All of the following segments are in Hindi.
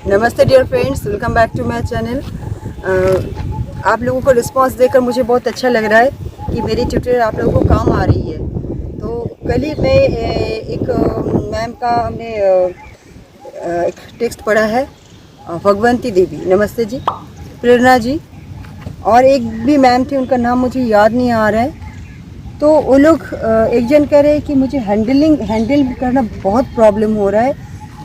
नमस्ते dear friends, welcome back to my channel. आप लोगों को रिस्पांस देकर मुझे बहुत अच्छा लग रहा है कि मेरी ट्यूटोरियल आप लोगों को काम आ रही है। तो कल ही मैं एक मैम का हमने एक टेक्स्ट पढ़ा है, भगवंती देवी, नमस्ते जी, प्रेरणा जी, और एक भी मैम थी, उनका नाम मुझे याद नहीं आ रहा है। तो वो लोग एक जन कह रहे हैं कि मुझे हैंडल करना बहुत प्रॉब्लम हो रहा है।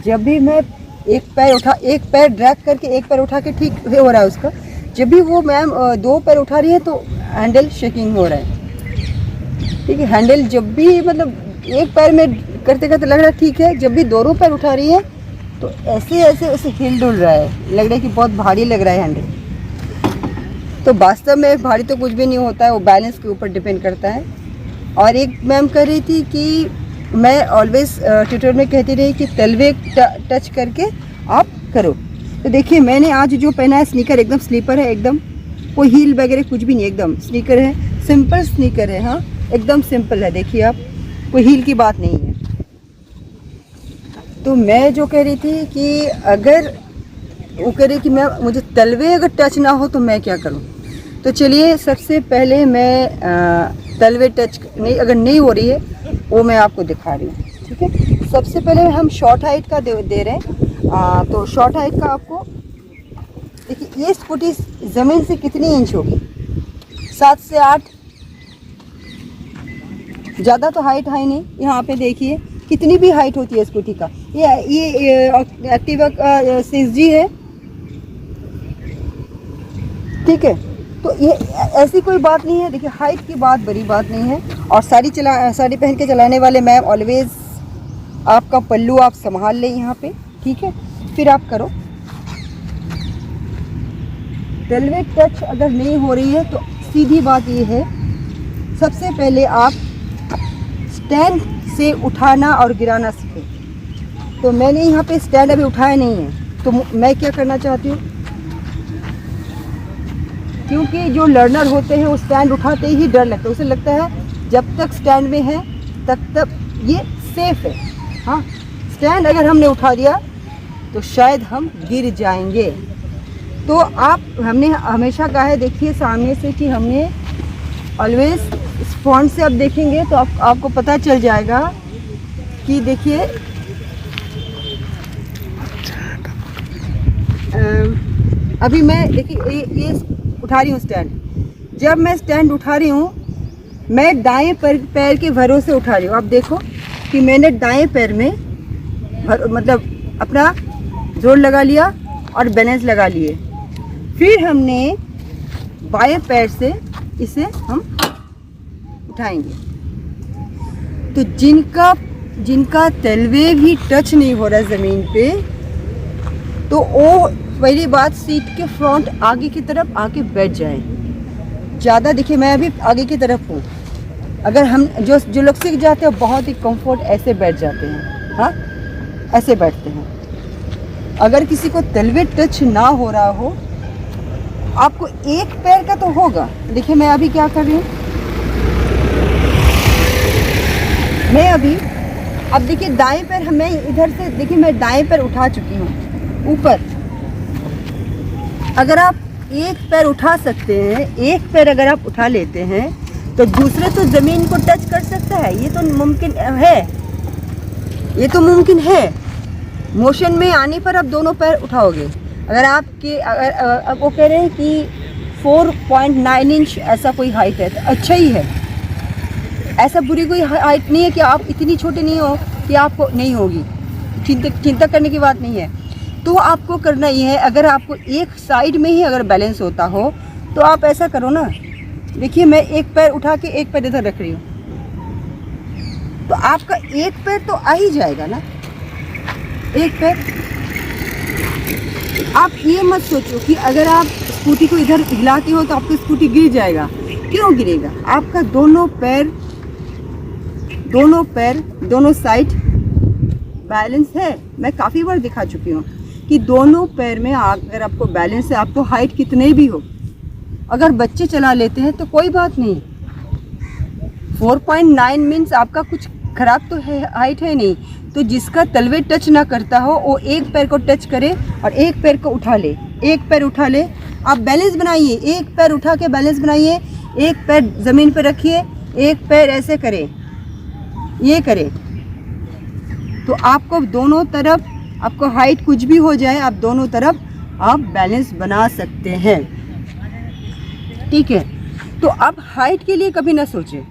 जब भी मैं एक पैर ड्रैग करके एक पैर उठा के ठीक हो रहा है उसका, जब भी वो मैम दो पैर उठा रही है तो हैंडल शेकिंग हो रहा है। ठीक है, हैंडल जब भी मतलब एक पैर में करते करते लग रहा है ठीक है, जब भी दोनों पैर उठा रही है तो ऐसे हिल डुल रहा है, लग रहा है कि बहुत भारी लग रहा है हैंडल। तो वास्तव में भारी तो कुछ भी नहीं होता है, वो बैलेंस के ऊपर डिपेंड करता है। और एक मैम कह रही थी कि मैं ऑलवेज ट्यूटर में कहती रही कि तलवे टच करके आप करो। तो देखिए मैंने आज जो पहना है स्नीकर, एकदम स्लीपर है, एकदम कोई हील वगैरह कुछ भी नहीं, एकदम स्नीकर है, सिंपल स्नीकर है। हाँ, एकदम सिंपल है, देखिए आप, कोई हील की बात नहीं है। तो मैं जो कह रही थी कि अगर वो कह रही कि मुझे तलवे अगर टच ना हो तो मैं क्या करूं। तो चलिए सबसे पहले मैं तलवे टच नहीं, अगर नहीं हो रही है वो मैं आपको दिखा रही हूँ। ठीक है, सबसे पहले हम शॉर्ट हाइट का दे रहे हैं। तो शॉर्ट हाइट का आपको देखिए, ये स्कूटी ज़मीन से कितनी इंच होगी, 7 से 8, ज़्यादा तो हाइट है नहीं। यहाँ पे देखिए कितनी भी हाइट होती है स्कूटी का। ये एक्टिवा का 6G है, ठीक है। तो ये ऐसी कोई बात नहीं है, देखिए हाइट की बात बड़ी बात नहीं है। और साड़ी पहन के चलाने वाले मैम ऑलवेज आपका पल्लू आप संभाल लें यहाँ पे, ठीक है। फिर आप करो। तलवे टच अगर नहीं हो रही है तो सीधी बात ये है, सबसे पहले आप स्टैंड से उठाना और गिराना सीखें। तो मैंने यहाँ पे स्टैंड अभी उठाया नहीं है, तो मैं क्या करना चाहती हूँ, क्योंकि जो लर्नर होते हैं वो स्टैंड उठाते ही डर लगता है, उसे लगता है जब तक स्टैंड में है तब ये सेफ है। हाँ, स्टैंड अगर हमने उठा दिया तो शायद हम गिर जाएंगे। तो हमने हमेशा कहा है, देखिए सामने से, कि हमने ऑलवेज फ्रंट से आप देखेंगे तो आपको पता चल जाएगा कि देखिए अभी मैं देखिए ये उठा रही हूँ स्टैंड। जब मैं स्टैंड उठा रही हूँ मैं दाएं पैर के भरोसे उठा रही हूँ। आप देखो कि मैंने दाएं पैर में मतलब अपना जोर लगा लिया और बैलेंस लगा लिए। फिर हमने बाएं पैर से इसे हम उठाएंगे। तो जिनका तलवे भी टच नहीं हो रहा ज़मीन पे, तो वो पहली बात सीट के फ्रंट आगे की तरफ आके बैठ जाए। ज़्यादा देखिए मैं अभी आगे की तरफ हूँ। अगर हम जो लोग सीख जाते हैं बहुत ही कंफर्ट ऐसे बैठ जाते हैं। हाँ, ऐसे बैठते हैं। अगर किसी को तलवे टच ना हो रहा हो, आपको एक पैर का तो होगा। देखिए मैं अभी क्या कर रही हूँ, मैं अभी अब देखिए दाएं पैर, मैं इधर से देखिए मैं दाएं पैर उठा चुकी हूँ ऊपर। अगर आप एक पैर उठा सकते हैं, एक पैर अगर आप उठा लेते हैं तो दूसरे तो ज़मीन को टच कर सकता है। ये तो मुमकिन है, ये तो मुमकिन है। मोशन में आने पर आप दोनों पैर उठाओगे। अगर वो कह रहे हैं कि 4.9 इंच ऐसा कोई हाइट है तो अच्छा ही है, ऐसा बुरी कोई हाइट नहीं है कि आप इतनी छोटी नहीं हो कि आपको नहीं होगी। चिंता करने की बात नहीं है। तो आपको करना ये है, अगर आपको एक साइड में ही अगर बैलेंस होता हो तो आप ऐसा करो ना। देखिए मैं एक पैर उठा के एक पैर इधर रख रही हूँ, तो आपका एक पैर तो आ ही जाएगा ना, एक पैर। आप ये मत सोचो कि अगर आप स्कूटी को इधर हिलाते हो तो आपकी स्कूटी गिर जाएगा। क्यों गिरेगा? आपका दोनों पैर दोनों साइड बैलेंस है। मैं काफ़ी बार दिखा चुकी हूँ कि दोनों पैर में अगर आपको बैलेंस है, आपको हाइट कितने भी हो, अगर बच्चे चला लेते हैं तो कोई बात नहीं। 4.9 मीन्स आपका कुछ ख़राब तो है, हाइट है नहीं, तो जिसका तलवे टच ना करता हो वो एक पैर को टच करे और एक पैर को उठा ले, एक पैर उठा ले। आप बैलेंस बनाइए, एक पैर उठा के बैलेंस बनाइए, एक पैर ज़मीन पर रखिए, एक पैर ऐसे करें, ये करें, तो आपको दोनों तरफ, आपको हाइट कुछ भी हो जाए, आप दोनों तरफ आप बैलेंस बना सकते हैं। ठीक है, तो आप हाइट के लिए कभी ना सोचें।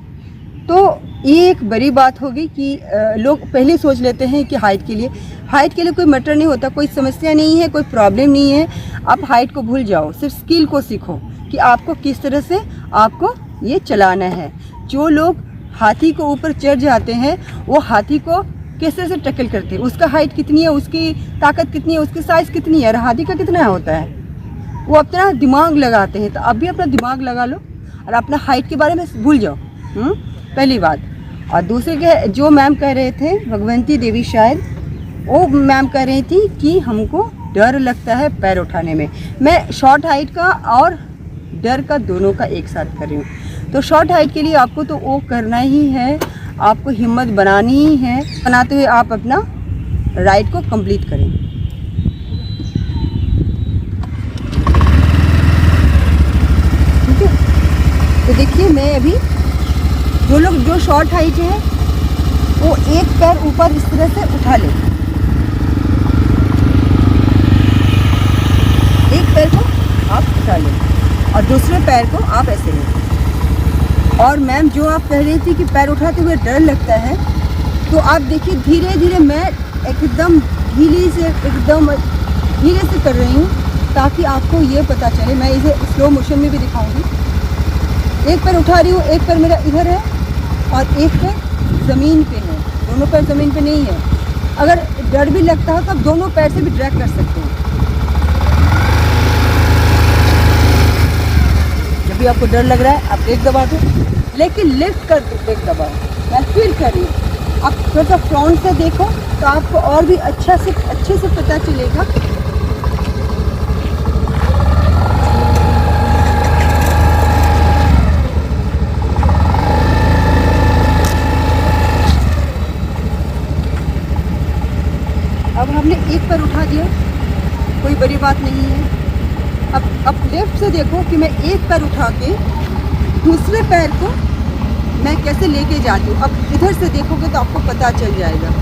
तो ये एक बड़ी बात होगी कि लोग पहले सोच लेते हैं कि हाइट के लिए कोई मैटर नहीं होता, कोई समस्या नहीं है, कोई प्रॉब्लम नहीं है। आप हाइट को भूल जाओ, सिर्फ स्किल को सीखो कि आपको किस तरह से आपको ये चलाना है। जो लोग हाथी को ऊपर चढ़ जाते हैं वो हाथी को किस तरह से टैकल करते हैं, उसका हाइट कितनी है, उसकी ताकत कितनी है, उसकी साइज़ कितनी है, और हाथी का कितना होता है, वो अपना दिमाग लगाते हैं। तो आप भी अपना दिमाग लगा लो और अपना हाइट के बारे में भूल जाओ, पहली बात। और दूसरे के जो मैम कह रहे थे, भगवंती देवी शायद, वो मैम कह रही थी कि हमको डर लगता है पैर उठाने में। मैं शॉर्ट हाइट का और डर का दोनों का एक साथ कर रही हूँ। तो शॉर्ट हाइट के लिए आपको तो वो करना ही है, आपको हिम्मत बनानी ही है। बनाते हुए आप अपना राइड को कंप्लीट करें। ठीक है, तो देखिए मैं अभी जो शॉर्ट हाइट है वो एक पैर ऊपर इस तरह से उठा ले, एक पैर को आप उठा लें और दूसरे पैर को आप ऐसे लें। और मैम जो आप कह रही थी कि पैर उठाते हुए डर लगता है, तो आप देखिए धीरे धीरे मैं एकदम एकदम धीरे से कर रही हूँ ताकि आपको ये पता चले। मैं इसे स्लो मोशन में भी दिखाऊंगी। एक पैर उठा रही हूँ, एक पैर मेरा इधर है और एक पैर ज़मीन पे है, दोनों पैर ज़मीन पे नहीं है। अगर डर भी लगता है तो आप दोनों पैर से भी ड्रैग कर सकते हैं। जब भी आपको डर लग रहा है आप ब्रेक दबा दो, लेकिन लिफ्ट कर दो, ब्रेक दबाओ। मैं फिर कर रही हूँ, आप थोड़ा सा फ्रंट से देखो तो आपको और भी अच्छे से पता चलेगा। अब हमने एक पैर उठा दिया, कोई बड़ी बात नहीं है। अब लेफ्ट से देखो कि मैं एक पैर उठा के दूसरे पैर को मैं कैसे लेके जाती हूँ। अब इधर से देखोगे तो आपको पता चल जाएगा।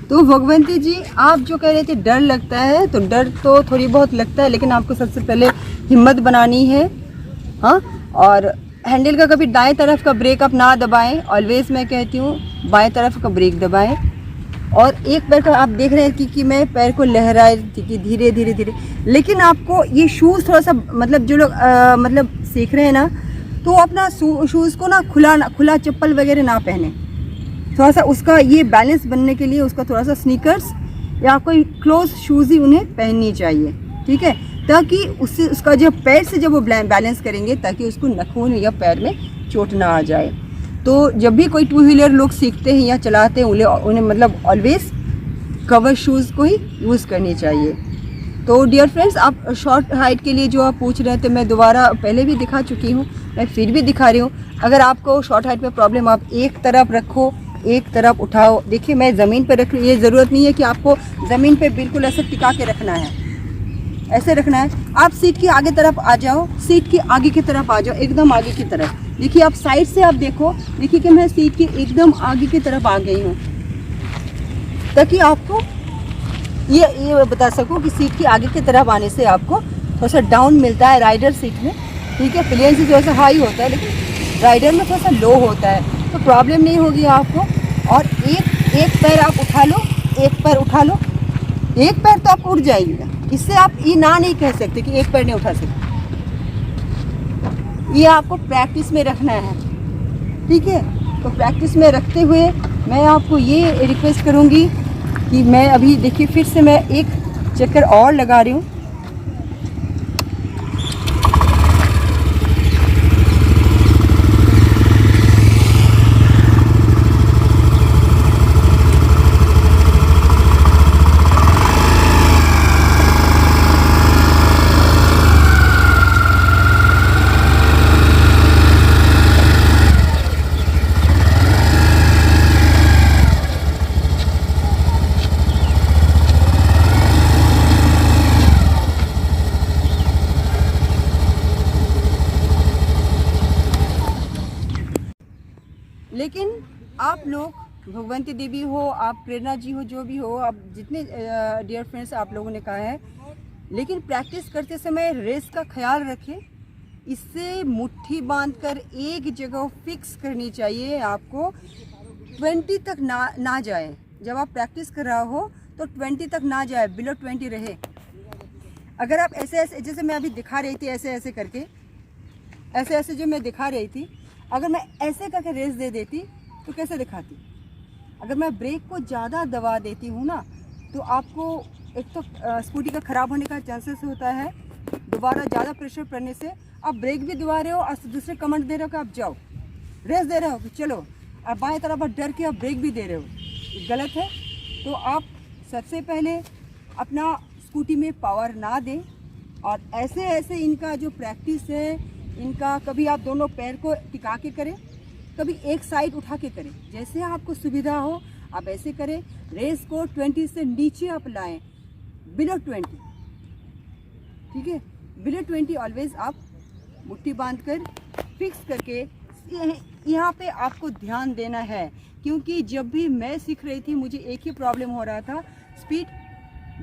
तो भगवंती जी, आप जो कह रहे थे डर लगता है, तो डर तो थोड़ी बहुत लगता है, लेकिन आपको सबसे पहले हिम्मत बनानी है। हाँ, और हैंडल का कभी दाएं तरफ का ब्रेक आप ना दबाएं। ऑलवेज मैं कहती हूँ बाएं तरफ का ब्रेक दबाएं। और एक पैर का आप देख रहे हैं कि मैं पैर को लहरा रही थी धीरे धीरे, लेकिन आपको ये शूज़ थोड़ा सा, मतलब जो लोग मतलब सीख रहे हैं ना, तो अपना शूज़ को ना खुला चप्पल वगैरह ना पहने। थोड़ा सा उसका ये बैलेंस बनने के लिए उसका थोड़ा सा स्नीकर्स या कोई क्लोज शूज़ ही उन्हें पहननी चाहिए। ठीक है, ताकि उससे उसका जो पैर से जब वो बैलेंस करेंगे ताकि उसको नखून या पैर में चोट ना आ जाए। तो जब भी कोई टू व्हीलर लोग सीखते हैं या चलाते हैं उन्हें मतलब ऑलवेज कवर शूज़ को ही यूज़ करनी चाहिए। तो डियर फ्रेंड्स, आप शॉर्ट हाइट के लिए जो आप पूछ रहे थे, मैं दोबारा पहले भी दिखा चुकी हूँ, मैं फिर भी दिखा रही हूँ। अगर आपको शॉर्ट हाइट में प्रॉब्लम, आप एक तरफ रखो, एक तरफ उठाओ। देखिए मैं ज़मीन पर रख रही हूँ, ये ज़रूरत नहीं है कि आपको ज़मीन पे बिल्कुल ऐसे टिका के रखना है, ऐसे रखना है। आप सीट की आगे तरफ आ जाओ, सीट की आगे की तरफ आ जाओ, एकदम आगे की तरफ। देखिए आप साइड से आप देखो, देखिए कि मैं सीट की एकदम आगे की तरफ आ गई हूँ, ताकि आपको ये बता सकूँ कि सीट की आगे की तरफ आने से आपको थोड़ा सा डाउन मिलता है राइडर सीट में। ठीक है, प्लेन से थोड़ा सा हाई होता है, लेकिन राइडर में थोड़ा सा लो होता है, तो प्रॉब्लम नहीं होगी आपको। और एक पैर आप उठा लो, एक पैर उठा लो, एक पैर तो आप उठ जाएगा। इससे आप ये ना नहीं कह सकते कि एक पैर नहीं उठा सकते। ये आपको प्रैक्टिस में रखना है, ठीक है। तो प्रैक्टिस में रखते हुए मैं आपको ये रिक्वेस्ट करूँगी कि मैं अभी देखिए फिर से मैं एक चक्कर और लगा रही हूँ। लेकिन आप लोग, भगवंती देवी हो, आप प्रेरणा जी हो, जो भी हो, आप जितने डियर फ्रेंड्स आप लोगों ने कहा है, लेकिन प्रैक्टिस करते समय रेस का ख्याल रखें। इससे मुट्ठी बांधकर एक जगह फिक्स करनी चाहिए आपको, 20 तक ना जाए। जब आप प्रैक्टिस कर रहा हो तो 20 तक ना जाए, बिलो 20 रहे। अगर आप ऐसे ऐसे, जैसे मैं अभी दिखा रही थी, ऐसे ऐसे करके, ऐसे ऐसे जो मैं दिखा रही थी, अगर मैं ऐसे करके रेस दे देती तो कैसे दिखाती। अगर मैं ब्रेक को ज़्यादा दबा देती हूँ ना, तो आपको एक तो स्कूटी का ख़राब होने का चांसेस होता है। दोबारा ज़्यादा प्रेशर पड़ने से आप ब्रेक भी दबा रहे हो और दूसरे कमेंट दे रहे हो कि आप जाओ, रेस दे रहे हो कि चलो, आप बाएं तरफ डर के आप ब्रेक भी दे रहे हो, ये गलत है। तो आप सबसे पहले अपना स्कूटी में पावर ना दें, और ऐसे ऐसे इनका जो प्रैक्टिस है, इनका कभी आप दोनों पैर को टिका के करें, कभी एक साइड उठा के करें, जैसे आपको सुविधा हो आप ऐसे करें। रेस को 20 से नीचे आप लाएं, बिलो 20, ठीक है। बिलो 20 ऑलवेज आप मुट्ठी बांधकर फिक्स करके, यहाँ पे आपको ध्यान देना है। क्योंकि जब भी मैं सीख रही थी मुझे एक ही प्रॉब्लम हो रहा था, स्पीड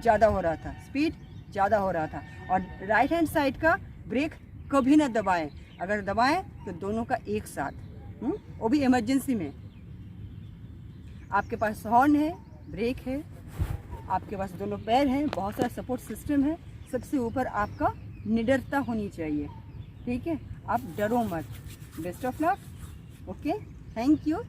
ज़्यादा हो रहा था, स्पीड ज़्यादा हो रहा था। और राइट हैंड साइड का ब्रेक कभी ना दबाएं, अगर दबाएं तो दोनों का एक साथ, वो भी इमरजेंसी में। आपके पास हॉर्न है, ब्रेक है, आपके पास दोनों पैर हैं, बहुत सारा सपोर्ट सिस्टम है, सबसे ऊपर आपका निडरता होनी चाहिए, ठीक है। आप डरो मत। Best of luck, okay, thank you.